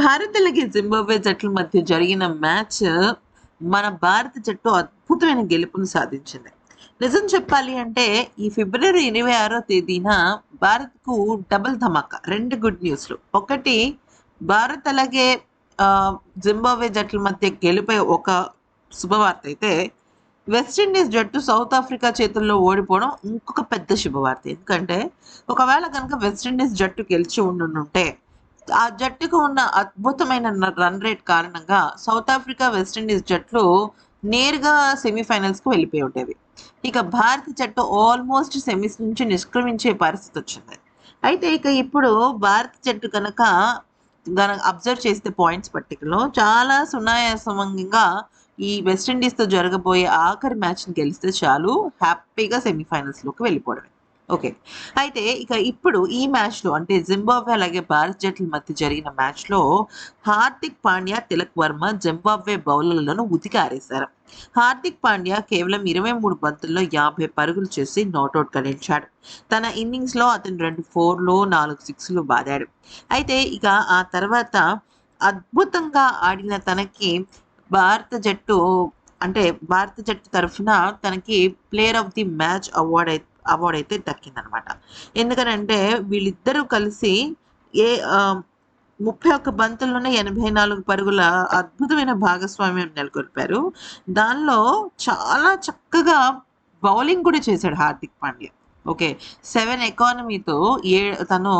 భారత్ అలాగే జింబాబ్వే జట్ల మధ్య జరిగిన మ్యాచ్ మన భారత జట్టు అద్భుతమైన గెలుపును సాధించింది. నిజం చెప్పాలి అంటే ఈ ఫిబ్రవరి 26వ తేదీన భారత్‌కు డబుల్ ధమాకా. 2 గుడ్ న్యూస్‌లు. ఒకటి భారత్ అలాగే జింబాబ్వే జట్ల మధ్య గెలుపై ఒక శుభవార్త అయితే, వెస్టిండీస్ జట్టు సౌత్ ఆఫ్రికా చేతుల్లో ఓడిపోవడం ఇంకొక పెద్ద శుభవార్త. ఎందుకంటే ఒకవేళ గనుక వెస్టిండీస్ జట్టు గెలిచి ఉండుంటే ఆ జట్టుకు ఉన్న అద్భుతమైన రన్ రేట్ కారణంగా సౌత్ ఆఫ్రికా, వెస్టిండీస్ జట్లు నేరుగా సెమీఫైనల్స్‌కి వెళ్ళిపోయి ఉండేవి. ఇక భారత జట్టు ఆల్మోస్ట్ సెమీస్ నుంచి నిష్క్రమించే పరిస్థితి వచ్చింది. అయితే ఇక ఇప్పుడు భారత జట్టు అబ్జర్వ్ చేస్తే పాయింట్స్ పట్టికలో చాలా సునాయాసంగా ఈ వెస్టిండీస్‌తో జరగబోయే ఆఖరి మ్యాచ్‌ని గెలిస్తే చాలు హ్యాపీగా సెమీఫైనల్స్‌లోకి వెళ్ళిపోవడమే. ఓకే. అయితే ఇక ఇప్పుడు ఈ మ్యాచ్‌లో అంటే జింబాబ్వే అలాగే భారత్ జట్ల మధ్య జరిగిన మ్యాచ్‌లో హార్దిక్ పాండ్యా, తిలక్ వర్మ జింబాబ్వే బౌలర్లను ఉతికారేశారు. హార్దిక్ పాండ్యా కేవలం 23 బంతుల్లో 50 పరుగులు చేసి నాటౌట్‌గా నిలిచాడు. తన ఇన్నింగ్స్‌లో అతను 2 4లు, 4 6లు బాదాడు. అయితే ఇక ఆ తర్వాత అద్భుతంగా ఆడిన తనకి భారత జట్టు భారత జట్టు తరఫున తనకి player of the match award అయితే దక్కిందనమాట. ఎందుకనంటే వీళ్ళిద్దరూ కలిసి ఏ 31 బంతుల్లోనే 84 పరుగుల అద్భుతమైన భాగస్వామ్యం నెలకొల్పారు. దానిలో చాలా చక్కగా బౌలింగ్ కూడా చేశాడు హార్దిక్ పాండ్యా. ఓకే. 7 ఎకానమీతో తను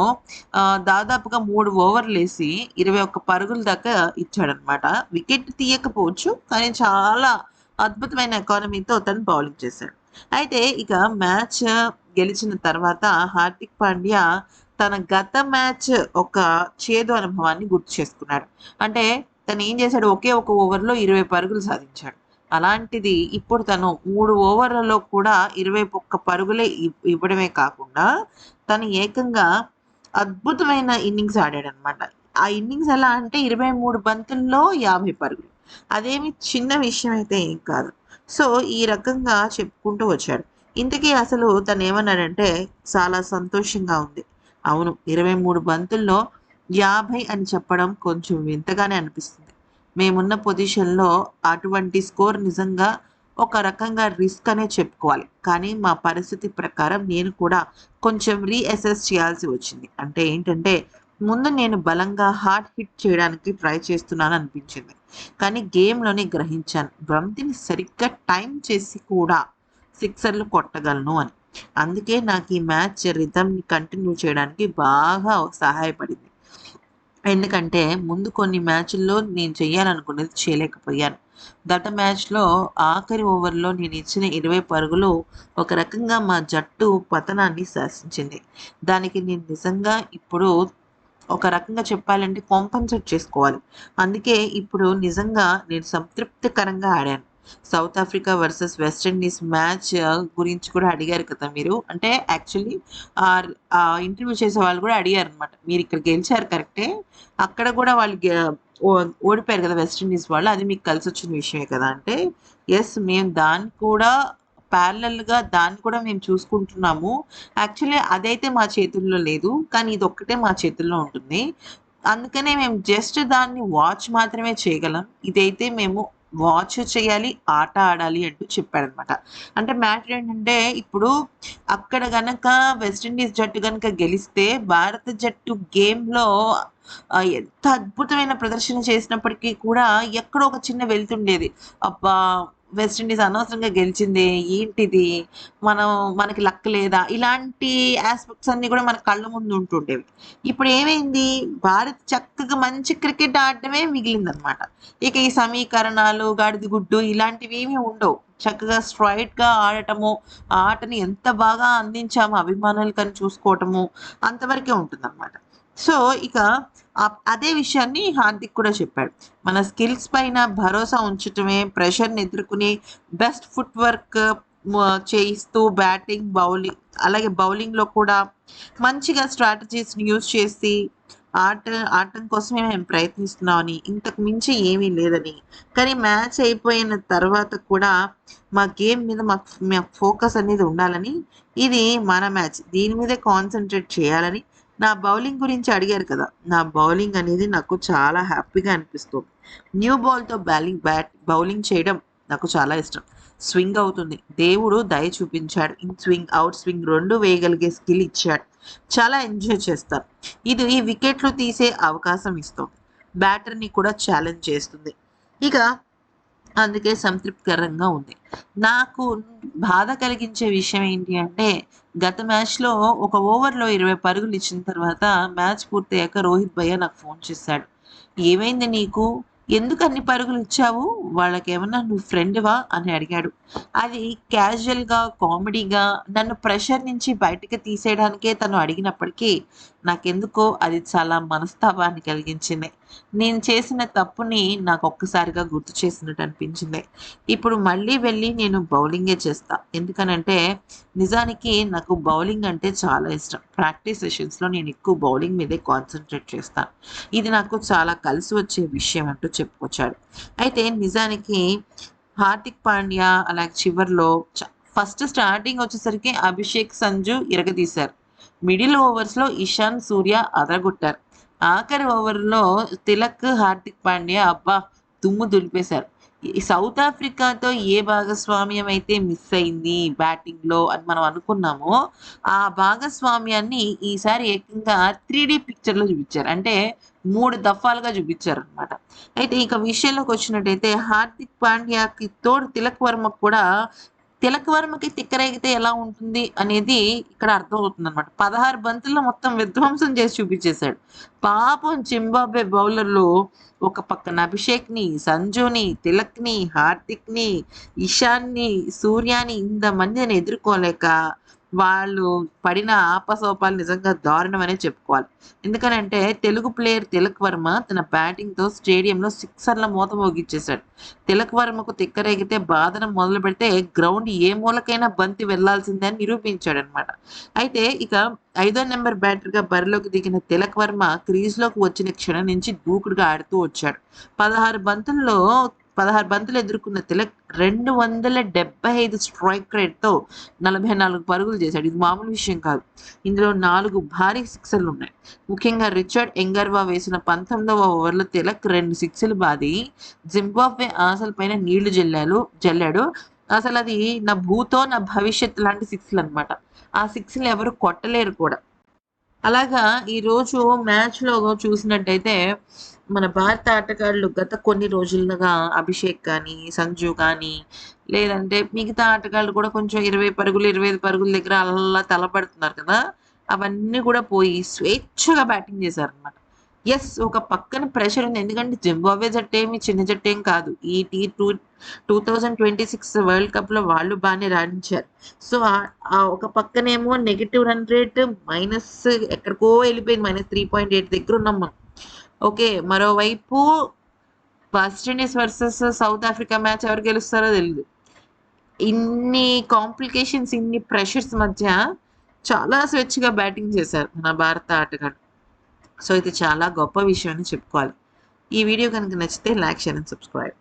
దాదాపుగా 3 ఓవర్‌లేసి 21 పరుగుల దాకా ఇచ్చాడనమాట. వికెట్ తీయకపోవచ్చు. కానీ చాలా అద్భుతమైన ఎకానమీతో తను బౌలింగ్ చేశాడు. అయితే ఇక మ్యాచ్ గెలిచిన తర్వాత హార్దిక్ పాండ్యా తన గత మ్యాచ్ ఒక చేదు అనుభవాన్ని గుర్తు చేసుకున్నాడు. అంటే తను ఏం చేశాడు, ఒకే ఒక ఓవర్‌లో 20 పరుగులు సాధించాడు. అలాంటిది ఇప్పుడు తను 3 ఓవర్‌లలో కూడా 21 పరుగులే ఇవ్వడమే కాకుండా తను ఏకంగా అద్భుతమైన ఇన్నింగ్స్ ఆడాడనమాట. ఆ ఇన్నింగ్స్ ఎలా అంటే 23 బంతుల్లో 50 పరుగులు. అదేమి చిన్న విషయం అయితే ఏం కాదు. సో, ఈ రకంగా చెప్పుకుంటూ వచ్చాడు. ఇంతకీ అసలు తనేమన్నాడంటే, చాలా సంతోషంగా ఉంది. అవును, 23 బంతుల్లో 50 అని చెప్పడం కొంచెం వింతగానే అనిపిస్తుంది. మేమున్న పొజిషన్‌లో అటువంటి స్కోర్ నిజంగా ఒక రకంగా రిస్క్ అనే చెప్పుకోవాలి. కానీ మా పరిస్థితి ప్రకారం నేను కూడా కొంచెం రీఅసెస్ చేయాల్సి వచ్చింది. అంటే ఏంటంటే, ముందు నేను బలంగా హార్డ్ హిట్ చేయడానికి ట్రై చేస్తున్నాను అనిపించింది. కానీ గేమ్‌లోనే గ్రహించాను, బంతిని సరిగ్గా టైమ్ చేసి కూడా సిక్సర్లు కొట్టగలను అని. అందుకే నాకు ఈ మ్యాచ్ రిథమ్‌ని కంటిన్యూ చేయడానికి బాగా సహాయపడింది. ఎందుకంటే ముందు కొన్ని మ్యాచ్‌ల్లో నేను చేయాలనుకున్నది చేయలేకపోయాను. గత మ్యాచ్‌లో ఆఖరి ఓవర్‌లో నేను ఇచ్చిన 20 పరుగులు ఒక రకంగా మా జట్టు పతనాన్ని శాసించింది. దానికి నేను నిజంగా ఇప్పుడు ఒక రకంగా చెప్పాలంటే కాంపెన్సేట్ చేసుకోవాలి. అందుకే ఇప్పుడు నిజంగా నేను సంతృప్తికరంగా ఆడాను. South Africa versus west Indies match గురించి కూడా అడిగారు కదా మీరు. అంటే యాక్చువల్లీ ఇంటర్వ్యూ చేసే వాళ్ళు కూడా అడిగారనమాట. మీరిక్కడ గెలిచారు కరెక్టే. అక్కడ కూడా వాళ్ళు ఓడిపోయారు కదా వెస్ట్ ఇండీస్ వాళ్ళు. అది మీకు కలిసొచ్చిన విషయమే కదా అంటే, యెస్, మేము దాన్ని కూడా ప్యారలల్‌గా దాన్ని కూడా మేము చూసుకుంటున్నాము. యాక్చువల్లీ అదైతే మా చేతుల్లో లేదు. కానీ ఇదొక్కటే మా చేతుల్లో ఉంటుంది. అందుకనే మేము జస్ట్ దాన్ని వాచ్ మాత్రమే చేయగలం. ఇదైతే మేము వాచ్ చేయాలి, ఆట ఆడాలి అంటూ చెప్పాడనమాట. అంటే మ్యాటర్ ఏంటంటే, ఇప్పుడు అక్కడ గనక వెస్ట్ ఇండీస్ జట్టు గనక గెలిస్తే భారత జట్టు గేమ్‌లో ఎంత అద్భుతమైన ప్రదర్శన చేసినప్పటికీ కూడా ఎక్కడో ఒక చిన్న వెళ్తుండేది. అబ్బా! వెస్ట్ ఇండీస్ అనవసరంగా గెలిచిందే, ఏంటిది? మనకి లక్ లేదా? ఇలాంటి యాస్పెక్ట్స్ అన్నీ కూడా మన కళ్ళ ముందు ఉంటుండేవి. ఇప్పుడు ఏమైంది? భారత్ చక్కగా మంచి క్రికెట్ ఆడడమే మిగిలిందనమాట. ఇక ఈ సమీకరణాలు, గాడిద గుడ్డు ఇలాంటివి ఏమీ ఉండవు. చక్కగా స్ట్రెయిట్‌గా ఆడటము, ఆ ఆటని ఎంత బాగా అందించామో అభిమానులకని చూసుకోవటము అంతవరకే ఉంటుందనమాట. సో, ఇక అదే విషయాన్ని హార్దిక్ కూడా చెప్పాడు. మన స్కిల్స్ పైన భరోసా ఉంచటమే, ప్రెషర్‌ని ఎదుర్కొని బెస్ట్ ఫుట్ వర్క్ చేయిస్తూ బ్యాటింగ్, అలాగే బౌలింగ్‌లో కూడా మంచిగా స్ట్రాటజీస్‌ని యూజ్ చేసి ఆడటం కోసమే మేము ప్రయత్నిస్తున్నామని, ఇంతకు మించి ఏమీ లేదని. కానీ మ్యాచ్ అయిపోయిన తర్వాత కూడా మా గేమ్ మీద మాకు ఫోకస్ అనేది ఉండాలని, ఇది మన మ్యాచ్, దీని మీదే కాన్సంట్రేట్ చేయాలని నా బౌలింగ్ గురించి అడిగారు కదా, నా బౌలింగ్ అనేది నాకు చాలా హ్యాపీగా అనిపిస్తుంది. న్యూ బాల్తో బౌలింగ్ చేయడం నాకు చాలా ఇష్టం. స్వింగ్ అవుతుంది, దేవుడు దయ చూపించాడు. ఇన్ స్వింగ్ అవుట్ స్వింగ్ రెండు వేయగలిగే స్కిల్ ఇచ్చాడు. చాలా ఎంజాయ్ చేస్తాను. ఇది ఈ వికెట్లు తీసే అవకాశం ఇస్తుంది, బ్యాటర్ని కూడా ఛాలెంజ్ చేస్తుంది. ఇక అందుకే సంతృప్తికరంగా ఉంది. నాకు బాధ కలిగించే విషయం ఏంటి అంటే, గత మ్యాచ్‌లో ఒక ఓవర్‌లో 20 పరుగులు ఇచ్చిన తర్వాత మ్యాచ్ పూర్తయ్యాక రోహిత్ భయ్యా నాకు ఫోన్ చేశాడు. "ఏమైంది నీకు? ఎందుకు అన్ని పరుగులు ఇచ్చావు? వాళ్ళకేమన్నా నువ్వు ఫ్రెండ్‌వా?" అని అడిగాడు. అది క్యాజుయల్‌గా, కామెడీగా నన్ను ప్రెషర్ నుంచి బయటికి తీసేయడానికే తను అడిగినప్పటికీ, నాకెందుకో అది చాలా మనస్తాపాన్ని కలిగించింది. నేను చేసిన తప్పుని నాకు ఒక్కసారిగా గుర్తు చేసినట్టు అనిపించింది. ఇప్పుడు మళ్ళీ వెళ్ళి నేను బౌలింగే చేస్తా. ఎందుకనంటే నిజానికి నాకు బౌలింగ్ అంటే చాలా ఇష్టం. ప్రాక్టీస్ సెషన్స్‌లో నేను ఎక్కువ బౌలింగ్ మీదే కాన్సంట్రేట్ చేస్తాను. ఇది నాకు చాలా కలిసి వచ్చే విషయం అంటూ చెప్పుకొచ్చాడు. అయితే నిజానికి హార్దిక్ పాండ్యా అలాగే చివర్లో ఫస్ట్ స్టార్టింగ్ వచ్చేసరికి అభిషేక్, సంజు ఇరగదీశారు. మిడిల్ ఓవర్స్‌లో ఇషాన్, సూర్య అదరగొట్టారు. ఆఖరి ఓవర్‌లో తిలక్, హార్దిక్ పాండ్యా అబ్బా! దుమ్ము దులిపేశారు. ఈ సౌత్ ఆఫ్రికాతో ఏ భాగస్వామ్యం అయితే మిస్ అయింది బ్యాటింగ్‌లో అని మనం అనుకున్నామో, ఆ భాగస్వామ్యాన్ని ఈసారి ఏకంగా 3 పిక్చర్‌లో చూపించారు. అంటే 3 దఫాలుగా చూపించారనమాట. అయితే ఇక విషయంలోకొచ్చినట్టయితే హార్దిక్ పాండ్యాకి తోడు తిలక్ వర్మకు కూడా, తిలక్ వర్మకి తిక్కరేగితే ఎలా ఉంటుంది అనేది ఇక్కడ అర్థమవుతుందనమాట. 16 బంతుల్లో మొత్తం విధ్వంసం చేసి చూపించేశాడు. పాపం జింబాబ్వే బౌలర్లు ఒక పక్కన అభిషేక్‌ని, సంజుని, తిలక్‌ని, హార్దిక్‌ని, ఇషాన్‌ని, సూర్యాని ఇంతమందిని ఎదుర్కోలేక వాళ్ళు పడిన ఆపసోపాలు నిజంగా దారుణమనే చెప్పుకోవాలి. ఎందుకనంటే తెలుగు ప్లేయర్ తిలక్ వర్మ తన బ్యాటింగ్‌తో స్టేడియంలో సిక్సర్ల మోత మోగిచ్చేశాడు. తిలక్ వర్మకు తిక్కరేగితే బాధను మొదలుపెడితే గ్రౌండ్ ఏ మూలకైనా బంతి వెళ్లాల్సిందే అని నిరూపించాడనమాట. అయితే ఇక 5వ నెంబర్ బ్యాటర్‌గా బరిలోకి దిగిన తిలక్ వర్మ క్రీజ్‌లోకి వచ్చిన క్షణం నుంచి దూకుడుగా ఆడుతూ వచ్చాడు. 16 బంతులు ఎదుర్కొన్న తిలక్ 275 స్ట్రైక్ రేట్‌తో 44 పరుగులు చేశాడు. ఇది మామూలు విషయం కాదు. ఇందులో 4 భారీ సిక్సర్లున్నాయి. ముఖ్యంగా రిచర్డ్ ఎంగర్వా వేసిన 19వ ఓవర్‌లో తిలక్ 2 సిక్స్‌లు బాది జింబాబ్వే ఆశలపైన నీళ్లు జల్లాడు. అసలది నా భూతో నా భవిష్యత్ లాంటి సిక్స్‌లనమాట. ఆ సిక్స్‌లు ఎవరు కొట్టలేరు కూడా. అలాగా ఈరోజు మ్యాచ్‌లో చూసినట్టయితే, మన భారత ఆటగాళ్ళు గత కొన్ని రోజులుగా అభిషేక్ కానీ, సంజు కానీ, లేదంటే మిగతా ఆటగాళ్ళు కూడా కొంచెం 20 పరుగులు, 25 పరుగుల దగ్గర అలా తలపడుతున్నారు కదా! అవన్నీ కూడా పోయి స్వేచ్ఛగా బ్యాటింగ్ చేశారనమాట. యెస్, ఒక పక్కన ప్రెషర్ ఉంది. ఎందుకంటే జింబాబ్వే జట్టేమి చిన్న జట్టేం కాదు. ఈ 2026 వరల్డ్ కప్‌లో వాళ్ళు బానే రాణించారు. సో, ఆ ఒక పక్కనేమో నెగెటివ్ రన్ రేట్ మైనస్ ఎక్కడికో ఎళ్ళిపోయింది. -3.8 దగ్గరున్నాం మనం. ఓకే. మరోవైపు west Indies versus south Africa match ఎవరు గెలుస్తారో తెలీదు. ఇన్ని కాంప్లికేషన్స్, ఇన్ని ప్రెషర్స్ మధ్య చాలా స్వేచ్ఛగా బ్యాటింగ్ చేశారు మన భారత ఆటగాళ్ళు. సో, ఇది చాలా గొప్ప విషయం అని చెప్పుకోవాలి. ఈ వీడియో గనుక నచ్చితే లైక్, షేర్ అండ్ సబ్స్క్రైబ్.